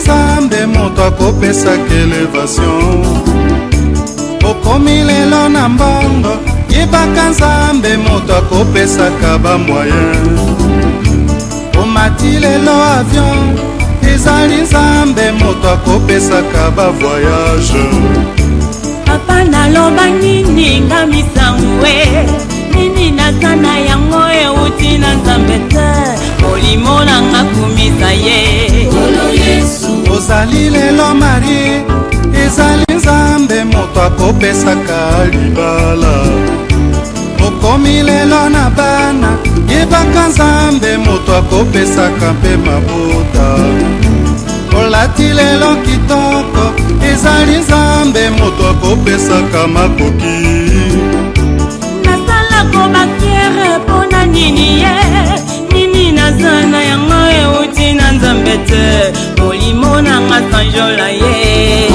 nzambe moto akopesaka elevation. Okomi lelo na mbongo yebaka nzambe moto akopesaka bamoyen. Omati lelo avion ezali nzambe moto akopesaka bavoyage. Papa naloba nini nga misanwe nini nazana yango euti na nzambe te molimo nanga kumisa ye ozali lelo Marie ezali nzambe moto akopesaka libala. Okomi lelo na bana yebaka nzambe moto akopesaka mpe mabota. Olati lelo kitoko ezali nzambe moto akopesaka makoki. nasalako bafiere mpona nini ye nini nazana yango euti na nzambe te molimo nanga sanjola ye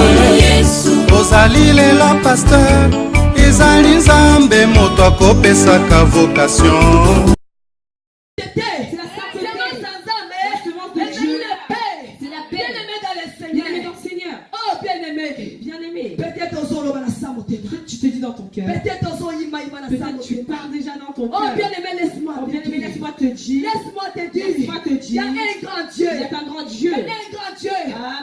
ozali lelo pasteur ezali nzambe moto akopesaka vocation. Tu te dis dans ton cœur. Peut-être tu pars déjà dans ton cœur. Oh bien-aimé, laisse-moi te dire. Laisse-moi te dire. Il y a un grand Dieu. Il y a un grand Dieu. Un grand Dieu.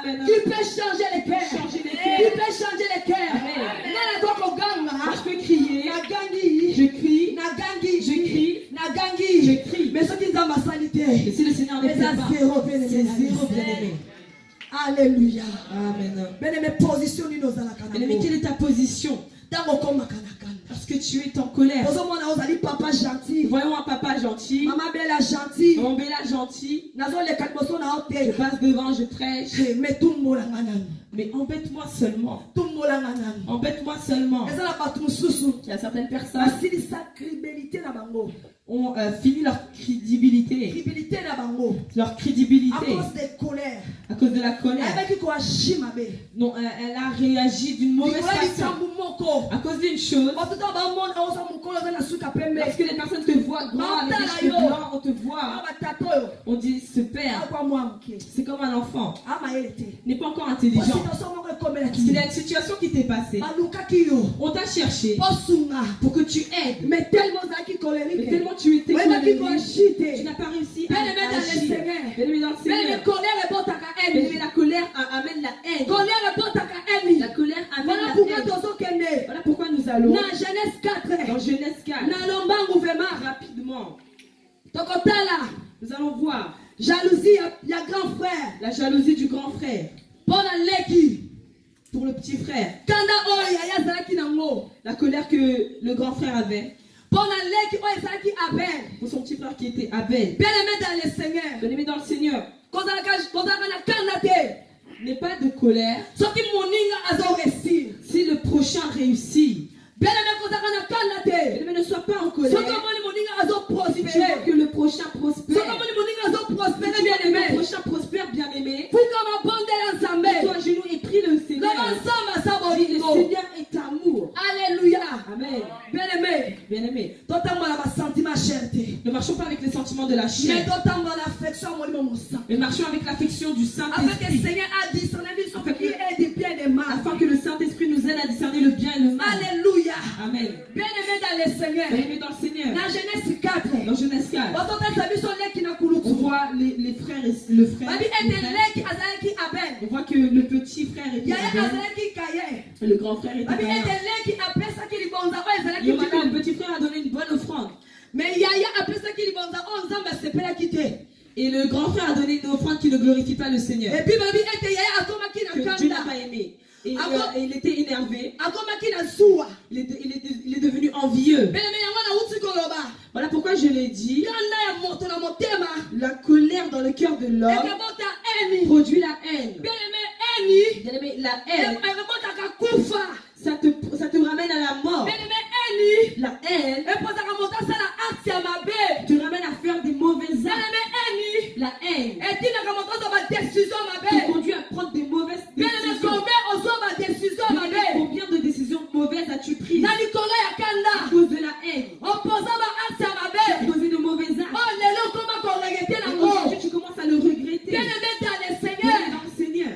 Amen. Qui peut changer les cœurs. Qui peut changer les cœurs. Je peux crier. Je crie. Je crie. Je crie. Mais ce qui est ma salité. Et si le Seigneur n'est pas, c'est zéro bien-aimé. Alléluia. Amen. Bien-aimé, positionne-nous dans la canne. Bien-aimé, quelle est ta position? Parce que tu es en colère. Papa gentil. Voyons un papa gentil. Maman Bella gentil. Maman Bella gentil. Je passe devant, je prêche. Mais tout le monde. Mais embête-moi seulement. Tout le monde. Embête-moi seulement. Il y a certaines personnes ont fini leur crédibilité. Leur crédibilité. À cause de colère. À cause de la colère. Non, elle a réagi d'une mauvaise façon. À cause d'une chose. Parce que les personnes te voient grand avec les cheveux blancs, on te voit. On dit ce père. C'est comme un enfant. N'est pas encore intelligent. C'est la situation qui t'est passée. On t'a cherché pour que tu aides. Mais tellement tu étais colérique, tu n'as pas réussi à agir. Bien-aimé dans le Seigneur. La colère amène la haine. La colère amène la haine. Voilà pourquoi nous allons dans Genèse 4. Dans Genèse 4. Rapidement. Nous allons voir jalousie, il y a grand frère. La jalousie du grand frère. Pour le petit frère. La colère que le grand frère avait. Pour son petit frère qui était Abel. Bien-aimé dans le Seigneur. Bien-aimé dans le Seigneur. N'est pas de colère. Si le prochain réussit. Bien-aimé, ne sois pas en colère. Tu vois que le prochain prospère. Bien-aimé, le prochain prospère, bien-aimé. Toi, à genoux et prie le Seigneur. Le Seigneur est amour. Alléluia. Amen. Bien-aimé. Bien-aimé. Ne marchons pas avec les sentiments de la chair. Mais marchons avec l'affection du Saint-Esprit. Afin que le Saint-Esprit nous aide à discerner le bien et le mal. Alléluia. Amen. Bien-aimé dans le Seigneur. Bien-aimé dans le Seigneur. Dans Genèse 4. Dans Genèse 4. On voit les frères et le frère. On voit que le petit frère était Abel. Et le grand frère était Caïn. Et on dit que le petit frère a donné une bonne offrande. Et le grand frère a donné une offrande qui ne glorifie pas le Seigneur. Que Dieu n'a pas aimé. Et il était énervé. Il est devenu envieux. Voilà pourquoi je l'ai dit. La colère dans le cœur de l'homme produit la haine. Bien-aimé, la haine, ça te ramène à la mort. La haine te ramène à faire des mauvais actes. La haine te conduit à prendre des mauvaises décisions. Combien de décisions mauvaises as-tu prises à cause de la haine? Tu as posé de mauvais actes. Aujourd'hui, tu commences à le regretter. Dans le Seigneur.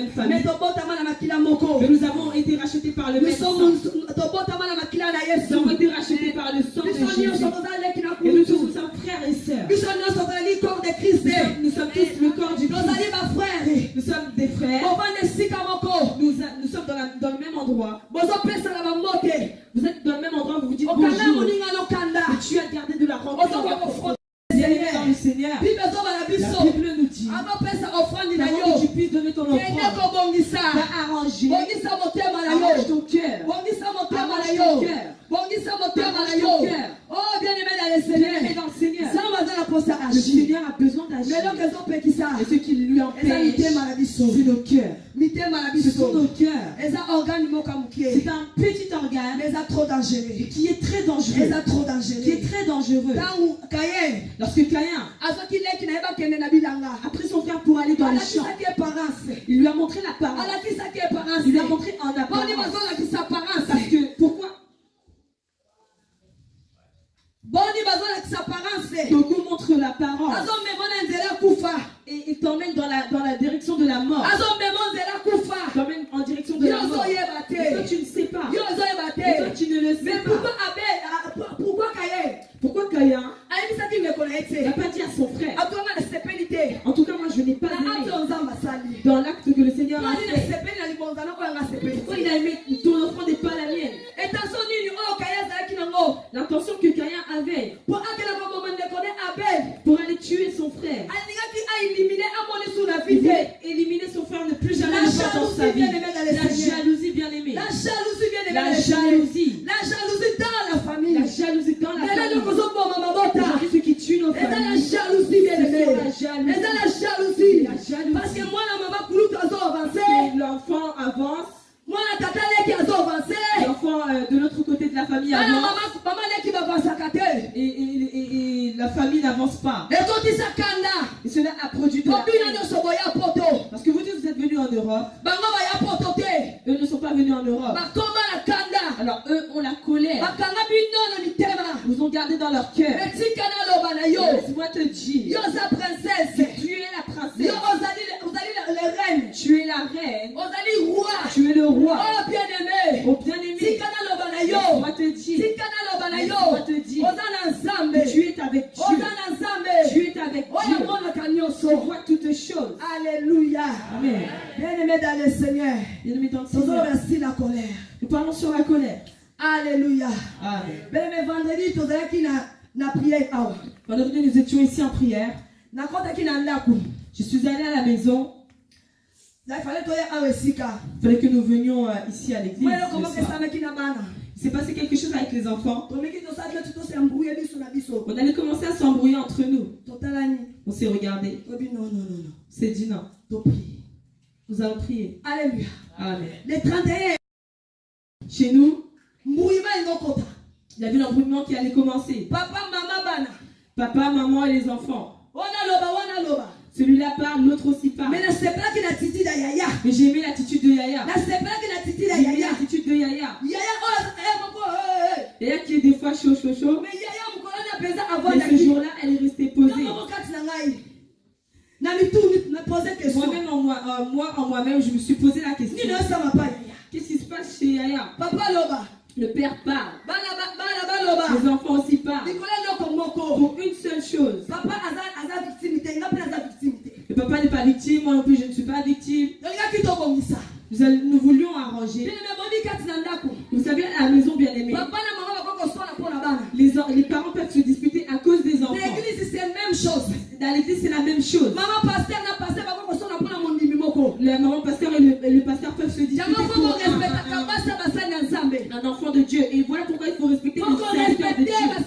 même famille. Mais nous avons été rachetés par le même sang. Nous avons été rachetés par le sang de Jésus. Et nous tous sommes frères et sœurs. Nous sommes tous le corps du Christ. Nous sommes des frères. Nous sommes dans le même endroit. Vous êtes dans le même endroit, vous vous dites bonjour. Mais tu as gardé de la rancœur. Dans le Seigneur, la Bible nous dit avant que tu puisses donner ton offrande, va arranger ton cœur. Oh, bien-aimé dans le Seigneur, le Seigneur a besoin d'agir. Et ce qui lui empêche, c'est nos cœurs. Ce sont nos cœurs. C'est un petit organe qui est très dangereux. Lorsque Caïn a pris son frère pour aller dans les champs, il lui a montré la parole. Il lui a montré en apparence. Parce que, pourquoi? Beaucoup montrent l'apparence et il t'emmène dans la direction de la mort. T'emmène en direction de la mort. Et toi tu ne sais pas. Et toi tu ne le sais pas. Pourquoi Caïn n'a pas dit à son frère? En tout cas moi je n'ai pas aimé dans l'acte que le Seigneur a fait. Pourquoi il a aimé ton offrande et pas la mienne? L'intention que Caïn avait pour aller tuer son frère. Il voulait éliminer son frère, ne plus jamais le voir dans sa vie. La jalousie, bien aimée. La jalousie dans la famille. Aujourd'hui, ce qui tue nos familles, la jalousie, bien aimée. La jalousie. Parce que moi, la maman, l'enfant avance. L'enfant de l'autre côté de la famille avance. Et la famille n'avance pas. Et cela a produit de la haine. Parce que vous dites que vous êtes venus en Europe. Eux ne sont pas venus en Europe. Alors eux ont la colère. Ils vous ont gardé dans leur cœur. Laisse-moi te dire. Tu es la princesse. Tu es la reine. Tu es le roi. Oh bien-aimé. Oh bien-aimé. Laisse-moi te dire. Laisse-moi te dire. Tu es avec Dieu. Tu es avec Dieu. Tu vois toutes choses. Alléluia. Amen. Bien-aimé dans le Seigneur. Bien-aimé dans le Seigneur. La colère. Nous parlons sur la colère. Alléluia. Amen. Bien-aimé, vendredi, tu as prière. Vendredi, nous étions ici en prière. Je suis allée à la maison. Il fallait que nous venions ici à l'église. Il s'est passé quelque chose avec les enfants. On allait commencer à s'embrouiller entre nous. On s'est regardé. Non. On s'est dit non. Nous allons prier. Alléluia. Amen. Les 31. Chez nous, il y avait l'embrouillement qui allait commencer. Papa, maman et les enfants. Celui-là parle, l'autre aussi parle. Mais j'ai aimé l'attitude de Yaya. J'ai aimé l'attitude de Yaya. Yaya qui est des fois chaud. Mais ce jour-là, elle est restée posée. Moi-même, en moi-même, je me suis posé la question. Qu'est-ce qui se passe chez Yaya? Le père parle. Les enfants aussi parlent. Pour une seule chose. Le papa n'est pas victime, moi non plus je ne suis pas victime. Nous voulions arranger. Vous savez, à la maison bien aimée, les parents peuvent se disputer à cause des enfants. Dans l'église, c'est la même chose. La maman pasteur et le pasteur peuvent se disputer pour un enfant de Dieu. Et voilà pourquoi il faut respecter les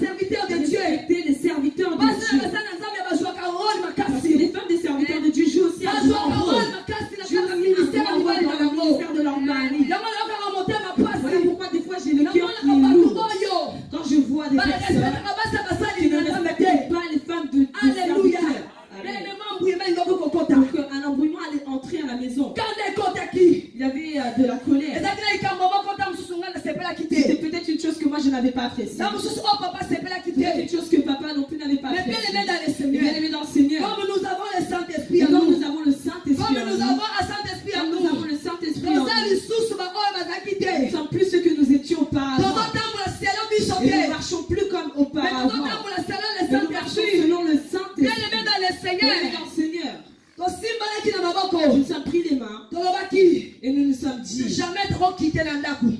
serviteurs de Dieu. Parce que les femmes des serviteurs de Dieu jouent aussi un grand rôle. Jouent dans le ministère de leur mari. Voilà pourquoi des fois j'ai le cœur qui est lourd quand je vois des personnes qui ne respectent pas les femmes de serviteurs. Donc un embrouillement allait entrer à la maison. Il y avait de la colère. C'était peut-être une chose que moi je n'avais pas appréciée. Peut-être une chose que papa non plus n'avait pas appréciée. Bien aimé dans le Seigneur. Comme nous avons le Saint-Esprit, comme nous avons le Saint-Esprit, comme nous avons un Saint-Esprit, comme nous avons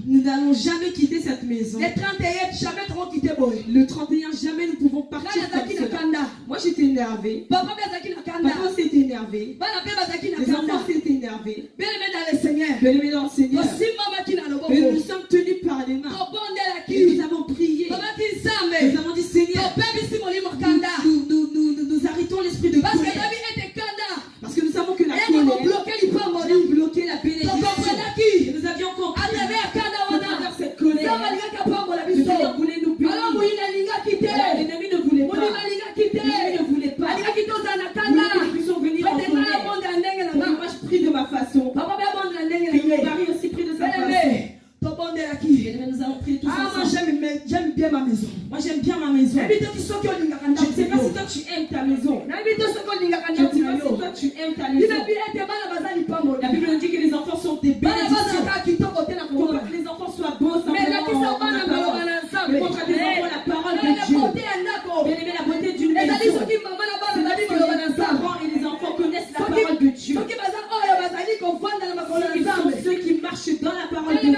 Nous n'allons jamais quitter cette maison. Le 31, jamais trop quitter boy. Le 31, jamais nous pouvons partir comme cela. Moi, j'étais énervée. Papa s'est énervé. Les enfants s'étaient énervés. Bien-aimé dans le Seigneur. Bien-aimés dans le Seigneur. Et nous sommes tenus par les mains. Et nous avons prié. Nous avons dit, Seigneur, nous arrêtons l'esprit de colère. Parce que nous savons que la colère vient bloquer la bénédiction. Et nous avions compris. À travers cette colère, le Seigneur voulait nous bénir. L'ennemi ne voulait pas. L'ennemi ne voulait pas. Il voulait que nous puissions venir en colère. Pour que moi je prie de ma façon. Que mon mari aussi prie de sa façon. Nous allons prier tous ensemble. J'aime bien ma maison. Moi j'aime bien ma maison. Je ne sais pas si toi tu aimes ta maison. Je ne sais pas si toi tu aimes ta maison. La Bible nous dit que les enfants sont des bénédictions. Pour que les enfants soient beaux, simplement on a parole. Mais pour que les enfants la parole de Dieu. Bien aimé, la beauté d'une maison. C'est que les parents et les enfants connaissent la parole de Dieu. Ils sont ceux qui marchent dans la parole de Dieu.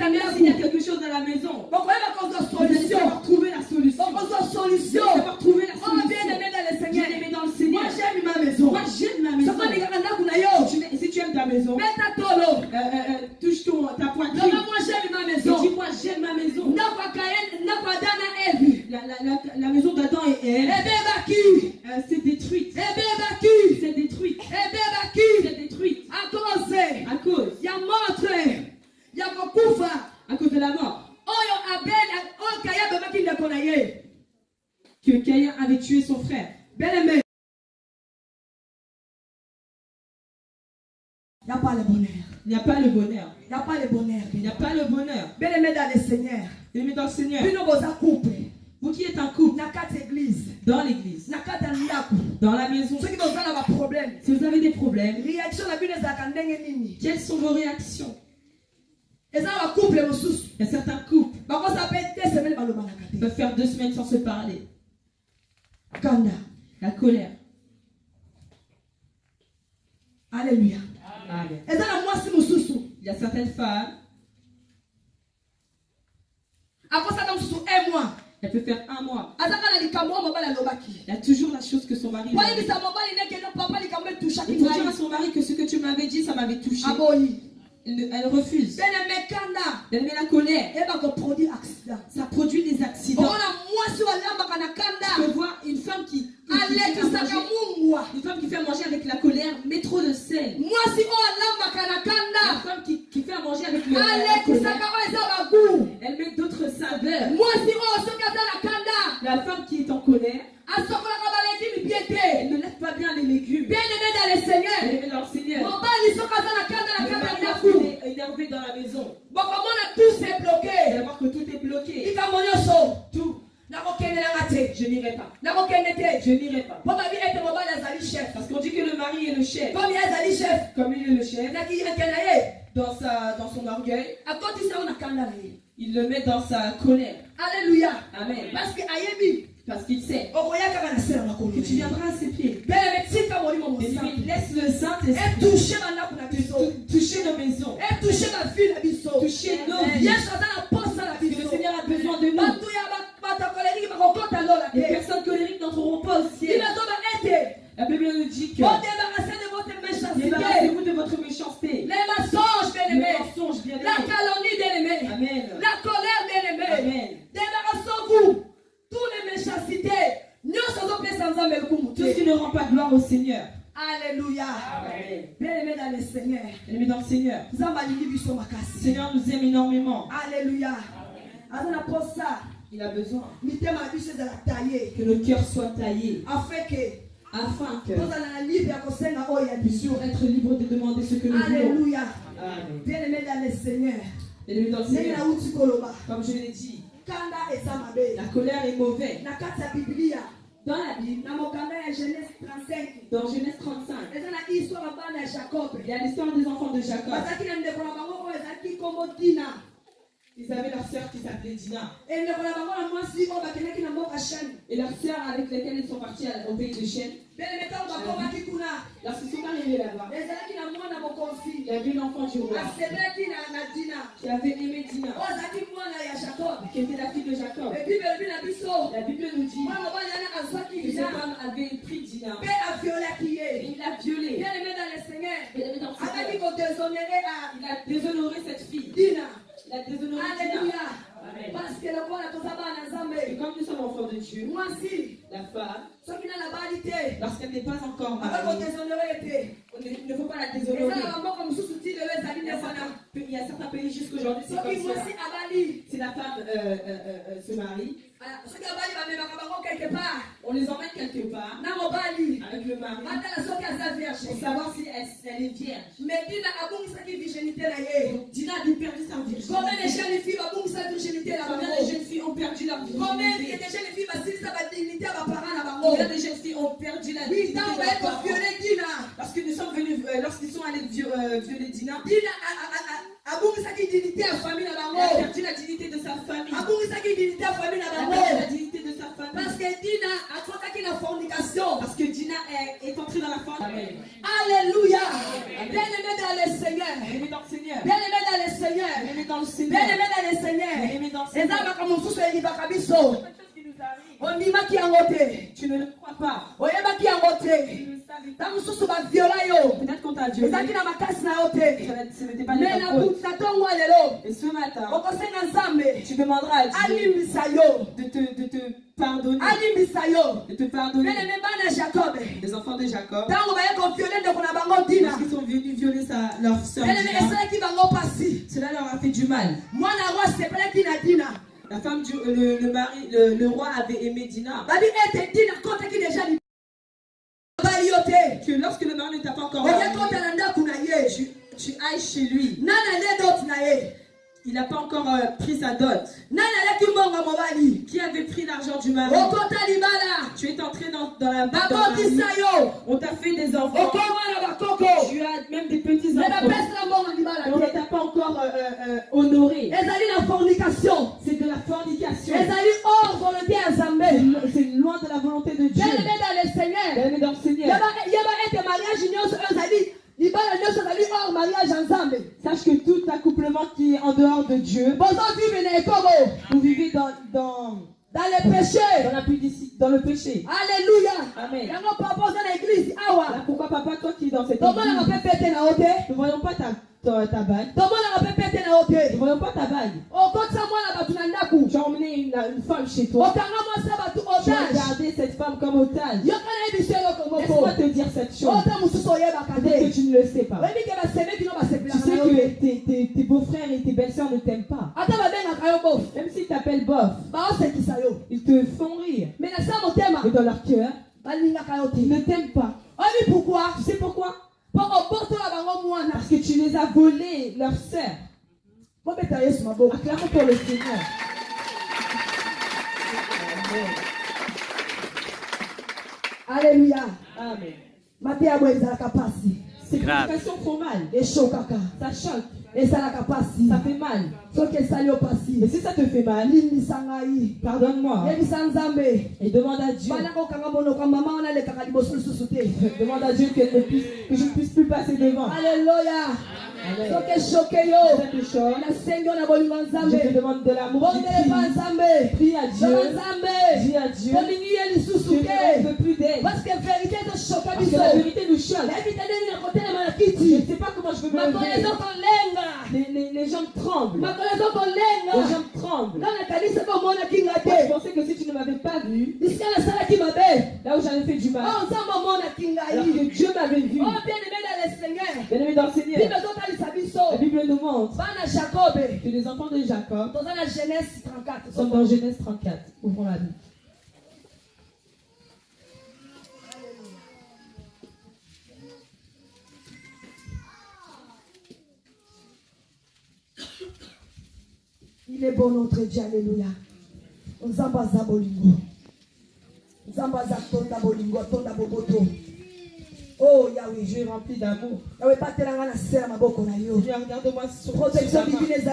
Mais s'il y a quelque chose dans la maison, vous allez savoir trouver la solution. Vous allez savoir trouver la solution. Bien-aimé dans le Seigneur. Moi j'aime ma maison. Moi j'aime ma maison. Si tu aimes ta maison, touche ta poitrine. Moi j'aime ma maison. Et dis-moi j'aime ma maison. La maison d'Adam et Ève c'est détruite. C'est détruite. C'est détruite. À cause. À cause de la mort. Que Caïn avait tué son frère. Bien-aimé. Il n'y a pas le bonheur. Il n'y a pas le bonheur. Il n'y a pas le bonheur. Il n'y a pas le bonheur. Bien-aimé dans le Seigneur. Bien-aimé dans le Seigneur. Vous qui êtes un couple. Dans l'église. Dans la maison. Si vous avez des problèmes. Quelles sont vos réactions? Il y a certains couples qui peuvent faire 2 semaines sans se parler. La colère. Alléluia. Amen. Il y a certaines femmes. Elle peut faire 1 mois. Il y a toujours la chose que son mari lui a dit. Il faut dire à son mari que ce que tu m'avais dit, ça m'avait touché. Elle refuse. Bien-aimé, la colère. Ça produit des accidents. Je peux voir une femme qui fait à manger avec la colère, met trop de sel. La femme qui fait à manger avec la colère, elle met d'autres saveurs. La femme qui est en colère, elle ne lève pas bien les légumes. Bien-aimé dans le Seigneur. Bien-aimé dans le Seigneur. Il est énervé dans la maison. Tout s'est bloqué. Vous allez voir que tout est bloqué. Tout. Je n'irai pas. Je n'irai pas. Parce qu'on dit que le mari est le chef. Comme il est le chef, dans son orgueil, il le met dans sa colère. Alléluia. Amen. Parce Parce qu'il sait que tu viendras à ses pieds. Et laisse le Saint-Esprit toucher nos maisons. Toucher nos vies. Le Seigneur a besoin de nous. Les personnes colériques n'entreront pas au ciel. La Bible nous dit que débarrassez-vous de votre méchanceté. Les mensonges, bien-aimés. La bien-aimés. calomnie, bien-aimés. Amen. La colère, bien-aimés. Amen. Débarrassons-vous. Toutes les méchancetés. Tout ce qui ne rend pas gloire au Seigneur. Alléluia. Amen. Bien-aimés dans le Seigneur. Bien-aimés dans le Seigneur. Le Seigneur nous aime énormément. Alléluia. Il a besoin Que que le cœur soit taillé afin que nous puissions être libres de demander ce que nous voulons. Alléluia. Amen. Bien-aimés dans le Seigneur. Bien-aimés dans le Seigneur. Comme je l'ai dit, la colère est mauvaise. Dans la Bible, dans Genèse 35, il y a l'histoire des enfants de Jacob. Ils avaient leur sœur qui s'appelait Dina. Et leur sœur avec lesquelles ils sont partis au pays de Chêne. Lorsqu'ils sont arrivés là-bas, il y avait l'enfant du roi qui avait aimé Dina, qui était la fille de Jacob. La Bible nous dit que cette femme avait pris Dina et il l'a violée. Il a déshonoré cette fille. Il a déshonoré Dina. Amen. Parce que le roi et comme nous sommes enfants de Dieu, moi aussi, la femme, lorsqu'elle n'est pas encore mariée, il ne faut pas la déshonorer. Il y a certains pays jusqu'aujourd'hui, c'est comme ça. Si la femme se marie, on les emmène quelque part avec le mari pour savoir si elle est vierge. Mais Dina a perdu sa virginité. Combien de jeunes filles ont perdu leur virginité? Combien de jeunes filles ont perdu la dignité de leur parents? Lorsqu'ils sont allés violer Dina, elle a perdu la dignité de sa famille. Elle a perdu la dignité de sa famille. Parce que Dina est entrée dans la famille. Alléluia. Bien-aimé dans le Seigneur. Bien-aimé dans le Seigneur. Bien-aimé dans le Seigneur. Bien-aimé dans le Seigneur. Bien-aimé dans le Seigneur. Bien-aimé dans le Seigneur. On dit qui a voté. Tu ne le crois pas. On dit qui a voté. Peut-être qu'on t'a violé. Ce n'était pas de ta faute. Et ce matin, tu demanderas à Dieu de te pardonner. De te pardonner. Les enfants de Jacob, lorsqu'ils sont venus violer leur soeur, cela leur a fait du mal. La femme, le roi avait aimé Dina. Que lorsque le mari ne t'a pas encore marié, tu ailles chez lui. Il n'a pas encore pris sa dot. Qui avait pris l'argent du mari? Tu es entré dans la vie. On t'a fait des enfants. Tu as même des petits enfants. On ne t'a pas encore honoré. C'est de la fornication. C'est loin de la volonté de Dieu. Bien-aimé dans le Seigneur. Sache que tout accouplement qui est en dehors de Dieu, vous vivez dans le péché. Dans le péché. Alléluia. Amen. Alors pourquoi papa, toi qui es dans cette église, ne voyons pas ta bague. Ne voyons pas ta bague. Tu as emmené une femme chez toi. Tu as gardé cette femme comme otage. Laisse-moi te dire cette chose. Peut-être que tu ne le sais pas. Tu sais que tes beaux-frères et tes belles-sœurs ne t'aiment pas. Même s'ils t'appellent bof, ils te font rire. Mais dans leur cœur, ils ne t'aiment pas. Pourquoi? Tu sais pourquoi? Parce que tu les as volés, leurs sœurs. Acclamons pour le Seigneur. Amen. Alléluia. Amen. Ces communications font mal. Ça choque. Ça fait mal. Et si ça te fait mal, pardonne-moi. Et demande à Dieu. Demande à Dieu que je ne puisse plus passer devant. Alléluia. Je te demande de l'amour. Prie à Dieu. Dis à Dieu. Je ne veux plus d'aide. Parce que la vérité nous choque. Je ne sais pas comment je peux me lever. Les jambes tremblent. Les jambes tremblent. Je pensais que si tu ne m'avais pas vu, là où j'avais fait du mal, alors que Dieu m'avait vu. Bien-aimé dans le Seigneur. La Bible nous montre que les enfants de Jacob sont dans Genèse 34. Ouvrons la Bible. Il est bon notre Dieu, alléluia. Nzambaza bolingo. Nzambaza tonda bolingo, tonda boboto. Oh Yahweh, je suis rempli d'amour. Yahweh, regarde-moi sur Protection divine,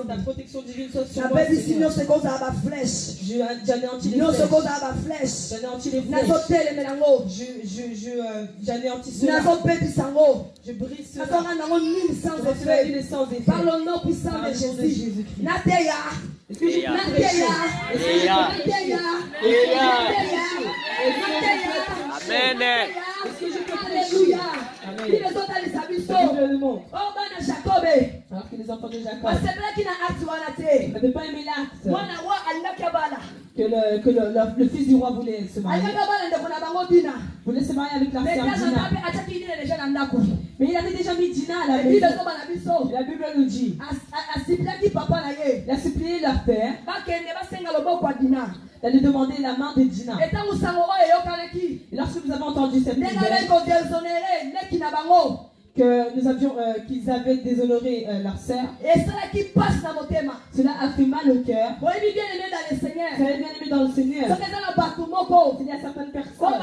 ta protection divine soit sur moi, Seigneur. J'anéantis les flèches. J'anéantis les flèches. J'anéantis cela. Je brise cela. Par le nom puissant de Jésus. Amen. Alléluia. Amen. Alors que les enfants de Jacob n'avaient pas aimé l'acte que le fils du roi voulait se marier. Voulait se marier avec leur sœur Dina. Mais il avait déjà mis Dina à la maison. La Bible nous dit, il a supplié leur père d'aller demander la main de Dina. Et lorsque nous avons entendu cette nouvelle, que nous avions qu'ils avaient déshonoré leur sœur, cela a fait mal au cœur. Vous avez bien aimé dans le Seigneur. Il y a certaines personnes